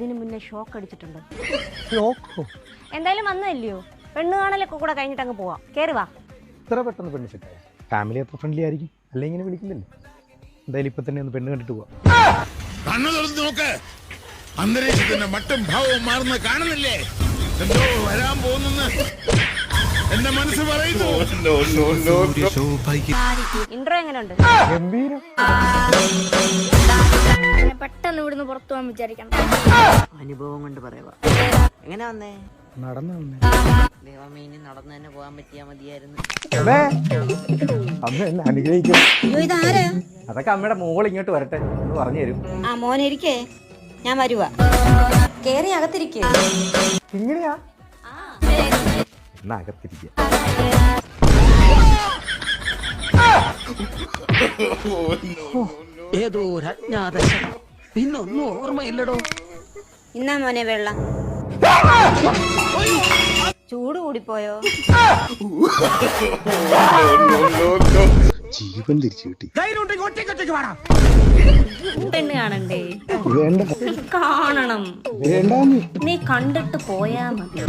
ഇതിനു മുന്നേ ഷോക്ക് അടിച്ചിട്ടുണ്ട്. ഷോക്കോ? എന്തായാലും വന്നല്ലയോ, പെണ്ണ് കാണലൊക്കെ കൂടെ കഴിഞ്ഞിട്ട് അങ്ങ് പോവാം. കേറി വാ. ഇത്ര പെട്ടെന്ന് പെണ്ണ് സെറ്റായി? ഫാമിലി അത്ര ഫ്രണ്ട്ലി ആയിരിക്കും, അല്ലെ ഇങ്ങനെ വിളിക്കുന്നില്ല. എന്തായാലും ഇപ്പൊ തന്നെ ഒന്ന് പെണ്ണ് കണ്ടിട്ട് പോവാം. അന്തരീക്ഷത്തിന്റെ മട്ടും ഭാവവും മാറുന്ന കാണുന്നില്ലേ? എന്തോ വരാൻ പോകുന്നെന്ന് എന്റെ മനസ്സ് പറയുന്നു. ഇൻട്രോ എങ്ങനെയുണ്ട്? ഗംഭീരം. പെട്ടെന്ന് ഇവിടുന്ന് പുറത്തു പോകാൻ വിചാരിക്കണം. അനുഭവം കൊണ്ട് പറയുക. എങ്ങനെ വന്നേ? നടന്നു ദൈവമേ, ഇനി നടന്നു തന്നെ പോകാൻ പറ്റിയാ മതിയായിരുന്നു. അമ്മ എന്നെ അനുഗ്രഹിക്കും. അയ്യോ, ഇതാരാ? അതൊക്കെ അമ്മയുടെ മോൾ ഇങ്ങോട്ട് വരട്ടെ എന്ന് പറഞ്ഞു തരും. ആ മോനിരിക്കേ, ഞാൻ വരുവാ. കേറി അകത്തിരിക്കേ. ഇങ്ങനെയാ? എന്നാ അകത്തിരിക്കുക. ഏതോ ഒരു അജ്ഞാത പിന്നൊന്നും ഓർമ്മയില്ലടോ. ഇന്നാ മോനെ വെള്ളം. ചൂട് കൂടിപ്പോയോ? ജീവൻ തിരിച്ചു കിട്ടി. പെണ്ണ് കാണണ്ടേ? വേണ്ട, കാണണം. വേണ്ടാന്ന്. നീ കണ്ടിട്ട് പോയാ മതി.